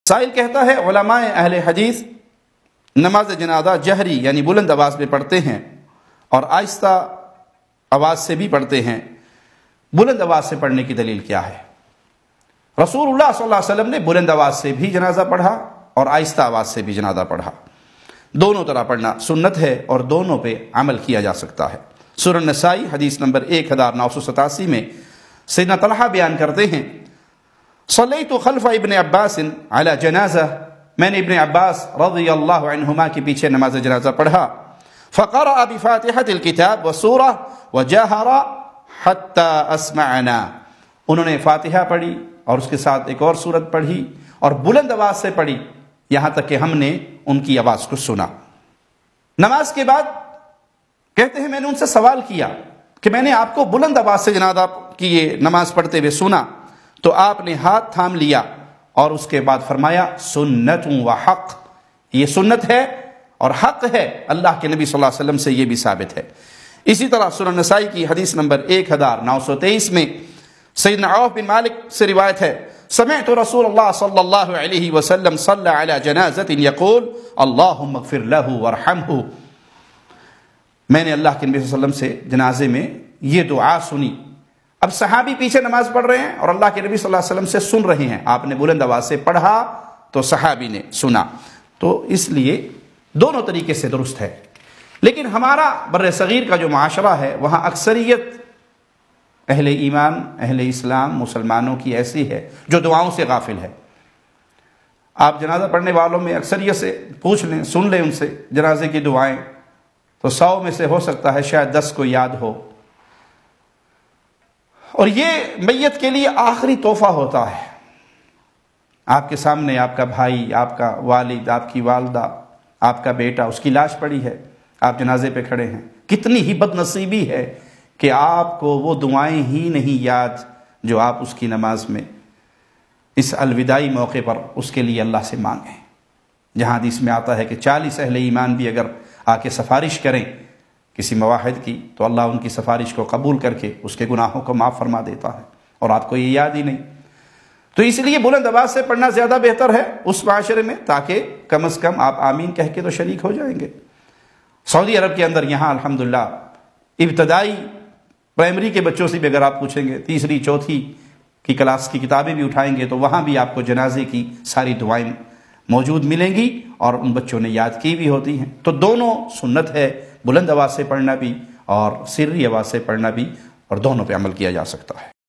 سائل کہتا ہے علماء اہل حدیث نماز جنازہ جہری یعنی بلند آواز میں پڑھتے ہیں اور آہستہ آواز سے بھی پڑھتے ہیں، بلند آواز سے پڑھنے کی دلیل کیا ہے؟ رسول اللہ صلی اللہ علیہ وسلم نے بلند آواز سے بھی جنازہ پڑھا اور آہستہ آواز سے بھی جنازہ پڑھا، دونوں طرح پڑھنا سنت ہے اور دونوں پہ عمل کیا جا سکتا ہے۔ سنن نسائی حدیث نمبر 1987 میں سیدنا طلحہ بیان کرتے ہیں، صلیت خلف ابن عباس علی جنازہ، میں نے ابن عباس رضی اللہ عنہما کے پیچھے نماز جنازہ پڑھا، فقرأ بفاتحة الكتاب وسورة وجهر حتى اسمعنا، انہوں نے فاتحہ پڑھی اور اس کے ساتھ ایک اور سورت پڑھی اور بلند آواز سے پڑھی یہاں تک کہ ہم نے ان کی آواز کو سنا۔ نماز کے بعد کہتے ہیں میں نے ان سے سوال کیا کہ میں نے آپ کو بلند آواز سے جنازہ کی یہ نماز پڑھتے ہوئے سنا، تو آپ نے ہاتھ تھام لیا اور اس کے بعد فرمایا سنت و حق، یہ سنت ہے اور حق ہے، اللہ کے نبی صلی اللہ علیہ وسلم سے یہ بھی ثابت ہے۔ اسی طرح سنن نسائی کی حدیث نمبر 1923 میں سیدنا عوف بن مالک سے روایت ہے، سمعت رسول اللہ صلی اللہ علیہ وسلم صلی علی جنازۃ یقول اللہم اغفر لہ وارحمہ، میں نے اللہ کے نبی صلی اللہ علیہ وسلم سے جنازے میں یہ دعا سنی۔ اب صحابی پیچھے نماز پڑھ رہے ہیں اور اللہ کے نبی صلی اللہ علیہ وسلم سے سن رہے ہیں، آپ نے بلند آواز سے پڑھا تو صحابی نے سنا، تو اس لیے دونوں طریقے سے درست ہے۔ لیکن ہمارا بر صغیر کا جو معاشرہ ہے وہاں اکثریت اہل ایمان اہل اسلام مسلمانوں کی ایسی ہے جو دعاؤں سے غافل ہے۔ آپ جنازہ پڑھنے والوں میں اکثریت سے پوچھ لیں، سن لیں ان سے جنازے کی دعائیں، تو 100 میں سے ہو سکتا ہے شاید 10 کو یاد ہو، اور یہ میت کے لیے آخری تحفہ ہوتا ہے۔ آپ کے سامنے آپ کا بھائی، آپ کا والد، آپ کی والدہ، آپ کا بیٹا، اس کی لاش پڑی ہے، آپ جنازے پہ کھڑے ہیں، کتنی ہی بد نصیبی ہے کہ آپ کو وہ دعائیں ہی نہیں یاد جو آپ اس کی نماز میں اس الوداعی موقع پر اس کے لیے اللہ سے مانگیں۔ جہاں حدیث میں آتا ہے کہ 40 اہل ایمان بھی اگر آ کے سفارش کریں کسی مواحد کی تو اللہ ان کی سفارش کو قبول کر کے اس کے گناہوں کو معاف فرما دیتا ہے، اور آپ کو یہ یاد ہی نہیں۔ تو اس لیے بلند آواز سے پڑھنا زیادہ بہتر ہے اس معاشرے میں، تاکہ کم از کم آپ آمین کہہ کے تو شریک ہو جائیں گے۔ سعودی عرب کے اندر یہاں الحمدللہ ابتدائی پرائمری کے بچوں سے بھی اگر آپ پوچھیں گے، تیسری چوتھی کی کلاس کی کتابیں بھی اٹھائیں گے تو وہاں بھی آپ کو جنازے کی ساری دعائیں موجود ملیں گی اور ان بچوں نے یاد کی بھی ہوتی ہیں۔ تو دونوں سنت ہے، بلند آواز سے پڑھنا بھی اور سری آواز سے پڑھنا بھی، اور دونوں پہ عمل کیا جا سکتا ہے۔